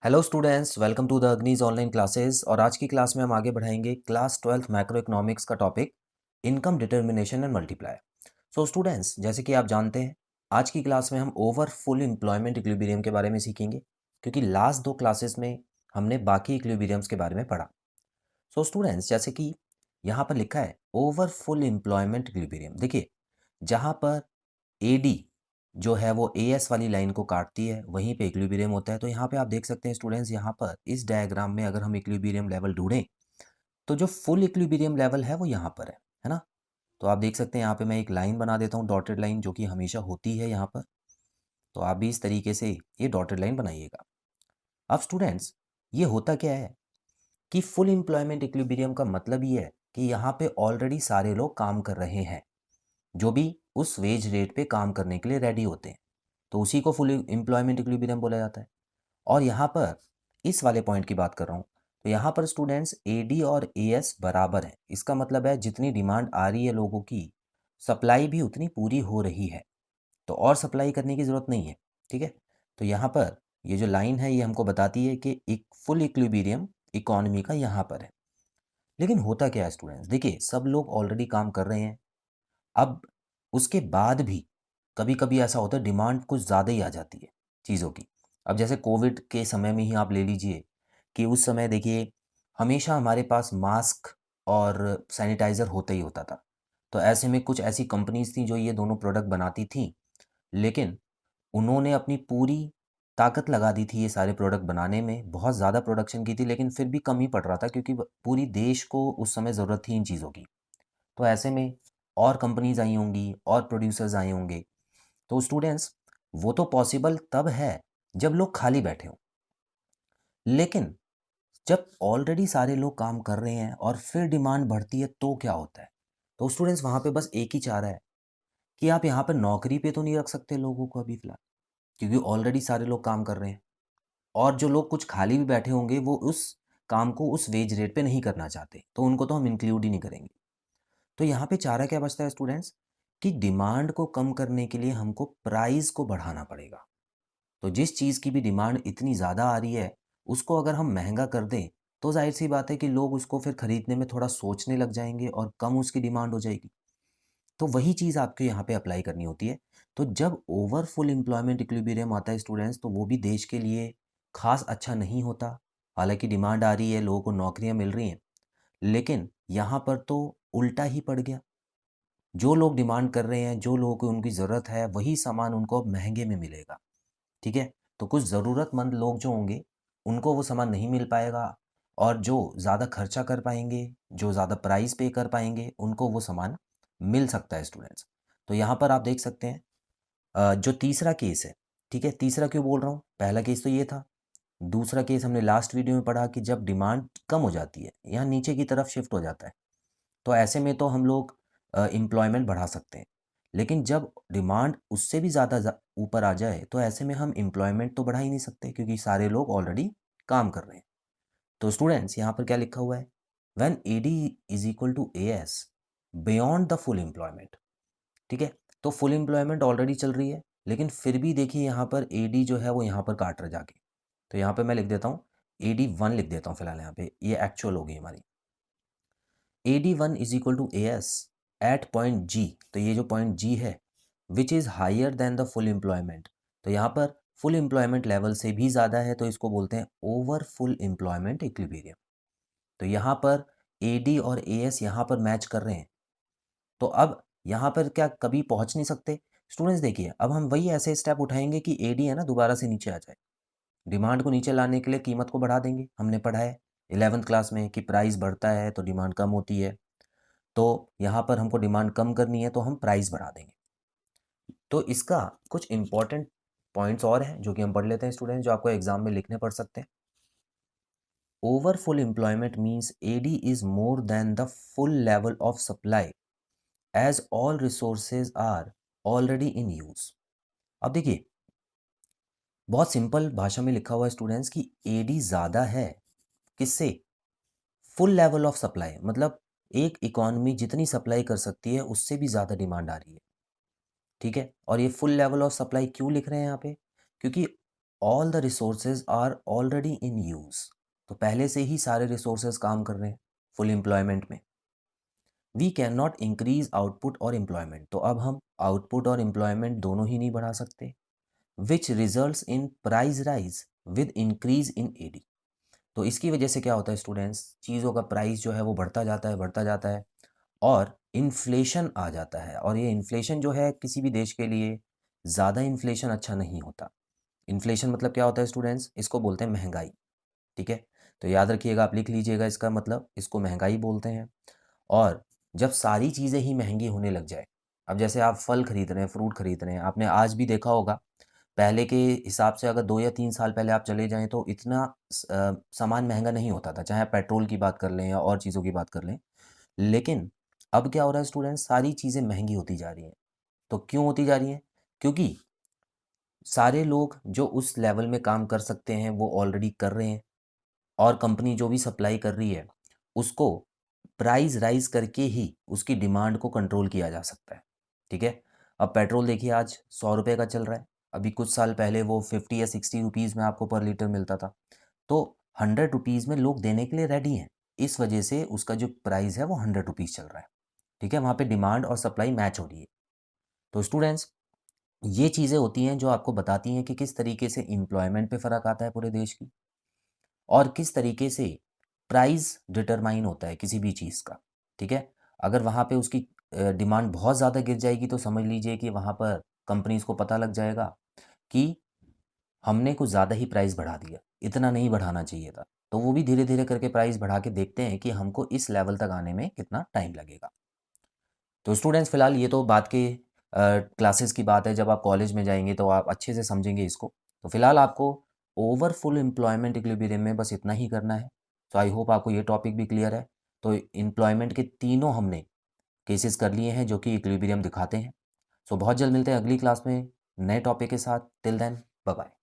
Hello students, welcome to the Agni's online classes. और आज की क्लास में हम आगे बढ़ाएंगे क्लास 12th मैक्रो इकोनॉमिक्स का topic income determination and multiply. So students, जैसे कि आप जानते हैं, आज की क्लास में हम ओवर फुल एम्प्लॉयमेंट इक्विलिब्रियम के बारे में सीखेंगे, क्योंकि लास्ट दो क्लासेस में हमने बाकी इक्विलिब्रियम्स के बारे में पढ़ा। सो स्टूडेंट्स, जैसे कि यहाँ पर लिखा है ओवर फुल एम्प्लॉयमेंट इक्विलिब्रियम। देखिए, जहाँ पर एडी जो है वो एएस वाली लाइन को काटती है, वहीं पे इक्विलिब्रियम होता है। तो यहाँ पे आप देख सकते हैं स्टूडेंट्स, यहाँ पर इस डायग्राम में अगर हम इक्विलिब्रियम लेवल ढूंढें तो जो फुल इक्विलिब्रियम लेवल है वो यहाँ पर है ना। तो आप देख सकते हैं यहाँ पे मैं एक लाइन बना देता हूँ, डॉटेड लाइन, जो कि हमेशा होती है यहाँ पर। तो आप भी इस तरीके से ये डॉटेड लाइन बनाइएगा। अब स्टूडेंट्स, ये होता क्या है कि फुल एम्प्लॉयमेंट इक्विलिब्रियम का मतलब ये है कि यहाँ पे ऑलरेडी सारे लोग काम कर रहे हैं, जो भी उस वेज रेट पे काम करने के लिए रेडी होते हैं। तो उसी को फुल एम्प्लॉयमेंट इक्विलिब्रियम बोला जाता है। और यहाँ पर इस वाले पॉइंट की बात कर रहा हूँ, तो यहाँ पर स्टूडेंट्स एडी और एएस बराबर है। इसका मतलब है जितनी डिमांड आ रही है लोगों की, सप्लाई भी उतनी पूरी हो रही है, तो और सप्लाई करने की ज़रूरत नहीं है। ठीक है। तो यहाँ पर ये जो लाइन है ये हमको बताती है कि एक फुल इक्विलिब्रियम इकोनॉमी का यहाँ पर है। लेकिन होता क्या है स्टूडेंट्स, देखिए सब लोग ऑलरेडी काम कर रहे हैं। अब उसके बाद भी कभी कभी ऐसा होता है डिमांड कुछ ज़्यादा ही आ जाती है चीज़ों की। अब जैसे कोविड के समय में ही आप ले लीजिए कि उस समय देखिए हमेशा हमारे पास मास्क और सैनिटाइज़र होता ही होता था। तो ऐसे में कुछ ऐसी कंपनीज थी जो ये दोनों प्रोडक्ट बनाती थी, लेकिन उन्होंने अपनी पूरी ताकत लगा दी थी ये सारे प्रोडक्ट बनाने में, बहुत ज़्यादा प्रोडक्शन की थी, लेकिन फिर भी कम ही पड़ रहा था क्योंकि पूरी देश को उस समय ज़रूरत थी इन चीज़ों की। तो ऐसे में और कंपनीज आई होंगी और प्रोड्यूसर्स आए होंगे। तो स्टूडेंट्स, वो तो पॉसिबल तब है जब लोग खाली बैठे हों, लेकिन जब ऑलरेडी सारे लोग काम कर रहे हैं और फिर डिमांड बढ़ती है तो क्या होता है। तो स्टूडेंट्स, वहाँ पे बस एक ही चारा है कि आप यहाँ पर नौकरी पे तो नहीं रख सकते लोगों को अभी फ़िलहाल, क्योंकि ऑलरेडी सारे लोग काम कर रहे हैं। और जो लोग कुछ खाली भी बैठे होंगे वो उस काम को उस वेज रेट पे नहीं करना चाहते, तो उनको तो हम इंक्लूड ही नहीं करेंगे। तो यहाँ पे चारा क्या बचता है स्टूडेंट्स, कि डिमांड को कम करने के लिए हमको प्राइस को बढ़ाना पड़ेगा। तो जिस चीज़ की भी डिमांड इतनी ज़्यादा आ रही है, उसको अगर हम महंगा कर दें, तो जाहिर सी बात है कि लोग उसको फिर खरीदने में थोड़ा सोचने लग जाएंगे और कम उसकी डिमांड हो जाएगी। तो वही चीज़ आपको यहाँ पे अप्लाई करनी होती है। तो जब ओवर फुल एम्प्लॉयमेंट इक्विलिब्रियम आता है स्टूडेंट्स, तो वो भी देश के लिए खास अच्छा नहीं होता। हालांकि डिमांड आ रही है, लोगों को नौकरियां मिल रही हैं, लेकिन यहाँ पर तो उल्टा ही पड़ गया। जो लोग डिमांड कर रहे हैं, जो लोगों को उनकी ज़रूरत है, वही सामान उनको अब महंगे में मिलेगा। ठीक है। तो कुछ ज़रूरतमंद लोग जो होंगे, उनको वो सामान नहीं मिल पाएगा, और जो ज़्यादा खर्चा कर पाएंगे, जो ज़्यादा प्राइस पे कर पाएंगे, उनको वो सामान मिल सकता है स्टूडेंट्स। तो यहाँ पर आप देख सकते हैं जो तीसरा केस है। ठीक है, तीसरा क्यों बोल रहा हूँ, पहला केस तो ये था। दूसरा केस हमने लास्ट वीडियो में पढ़ा कि जब डिमांड कम हो जाती है, यहाँ नीचे की तरफ शिफ्ट हो जाता है, तो ऐसे में तो हम लोग एम्प्लॉयमेंट बढ़ा सकते हैं। लेकिन जब डिमांड उससे भी ज़्यादा ऊपर आ जाए, तो ऐसे में हम एम्प्लॉयमेंट तो बढ़ा ही नहीं सकते, क्योंकि सारे लोग ऑलरेडी काम कर रहे हैं। तो स्टूडेंट्स, यहाँ पर क्या लिखा हुआ है, when AD is equal to AS beyond the full employment. ठीक है। तो फुल एम्प्लॉयमेंट ऑलरेडी चल रही है, लेकिन फिर भी देखिए यहाँ पर एडी जो है वो यहाँ पर काट रहा है जाके। तो यहाँ पे मैं लिख देता हूँ, AD1 लिख देता हूँ फिलहाल, यहाँ पे ये एक्चुअल होगी हमारी। AD1 is equal to AS at point G. तो ये जो पॉइंट जी है, which is higher than the full employment. तो यहाँ पर फुल एम्प्लॉयमेंट लेवल से भी ज़्यादा है, तो इसको बोलते हैं ओवर फुल एम्प्लॉयमेंट इक्विलिब्रियम। तो यहाँ पर AD और AS यहाँ पर मैच कर रहे हैं। तो अब यहाँ पर क्या कभी पहुँच नहीं सकते। स्टूडेंट्स देखिए, अब हम वही ऐसे स्टेप उठाएंगे कि AD है ना दोबारा से नीचे आ जाए। डिमांड को नीचे लाने के लिए कीमत को बढ़ा देंगे। हमने पढ़ा है 11th क्लास में कि प्राइस बढ़ता है तो डिमांड कम होती है। तो यहाँ पर हमको डिमांड कम करनी है, तो हम प्राइस बढ़ा देंगे। तो इसका कुछ इंपॉर्टेंट पॉइंट्स और हैं जो कि हम पढ़ लेते हैं स्टूडेंट, जो आपको एग्जाम में लिखने पड़ सकते हैं। Over full employment means AD is more than the full level of supply as all resources are already in use. अब देखिए, बहुत सिंपल भाषा में लिखा हुआ है स्टूडेंट्स कि एडी ज़्यादा है किससे, फुल लेवल ऑफ सप्लाई, मतलब एक इकॉनमी जितनी सप्लाई कर सकती है उससे भी ज़्यादा डिमांड आ रही है। ठीक है। और ये फुल लेवल ऑफ सप्लाई क्यों लिख रहे हैं यहाँ पे, क्योंकि all the resources are already in use, तो पहले से ही सारे रिसोर्सेज काम कर रहे हैं फुल एम्प्लॉयमेंट में। We can not increase output और एम्प्लॉयमेंट, तो अब हम आउटपुट और एम्प्लॉयमेंट दोनों ही नहीं बढ़ा सकते, which results in price rise with increase in A. D इसकी वजह से क्या होता है स्टूडेंट्स, चीज़ों का प्राइस जो है वो बढ़ता जाता है और इन्फ्लेशन आ जाता है। और ये इन्फ्लेशन जो है किसी भी देश के लिए ज़्यादा इन्फ्लेशन अच्छा नहीं होता। इन्फ्लेशन मतलब क्या होता है स्टूडेंट्स, इसको बोलते हैं महंगाई। ठीक है, तो याद रखिएगा, आप लिख लीजिएगा इसका मतलब, इसको महंगाई बोलते हैं। और जब सारी चीज़ें ही महंगी होने लग जाए, अब जैसे आप फल खरीद रहे हैं, फ्रूट खरीद रहे हैं, आपने आज भी देखा होगा, पहले के हिसाब से अगर 2 या 3 साल पहले आप चले जाएँ तो इतना सामान महँगा नहीं होता था, चाहे आप पेट्रोल की बात कर लें या और चीज़ों की बात कर लें। लेकिन अब क्या हो रहा है स्टूडेंट्स, सारी चीज़ें महँगी होती जा रही हैं। तो क्यों होती जा रही हैं? क्योंकि सारे लोग जो उस लेवल में काम कर सकते हैं वो ऑलरेडी कर रहे हैं, और कंपनी जो भी सप्लाई कर रही है उसको प्राइस राइज करके ही उसकी डिमांड को कंट्रोल किया जा सकता है। ठीक है, अब पेट्रोल देखिए आज 100 रुपये का चल रहा है, अभी कुछ साल पहले वो 50 या 60 रुपीज़ में आपको पर लीटर मिलता था। तो 100 रुपीज़ में लोग देने के लिए रेडी हैं, इस वजह से उसका जो प्राइस है वो 100 रुपीज़ चल रहा है। ठीक है, वहाँ पे डिमांड और सप्लाई मैच हो रही है। तो स्टूडेंट्स, ये चीज़ें होती हैं जो आपको बताती हैं कि किस तरीके से एम्प्लॉयमेंट पे फ़र्क आता है पूरे देश की, और किस तरीके से प्राइस डिटरमाइन होता है किसी भी चीज़ का। ठीक है, अगर वहाँ पे उसकी डिमांड बहुत ज़्यादा गिर जाएगी तो समझ लीजिए कि वहाँ पर कंपनीज़ को पता लग जाएगा कि हमने कुछ ज़्यादा ही प्राइस बढ़ा दिया, इतना नहीं बढ़ाना चाहिए था। तो वो भी धीरे-धीरे करके प्राइस बढ़ा के देखते हैं कि हमको इस लेवल तक आने में कितना टाइम लगेगा। तो स्टूडेंट्स, फ़िलहाल ये तो बात के क्लासेस की बात है, जब आप कॉलेज में जाएँगे तो आप अच्छे से समझेंगे इसको। तो फ़िलहाल आपको ओवर फुल एम्प्लॉयमेंट इक्विलिब्रियम में बस इतना ही करना है। तो आई होप आपको ये टॉपिक भी क्लियर है। तो एम्प्लॉयमेंट के तीनों हमने केसेस कर लिए हैं जो कि इक्विलिब्रियम दिखाते हैं। सो बहुत जल्द मिलते हैं अगली क्लास में नए टॉपिक के साथ। Till then, bye bye.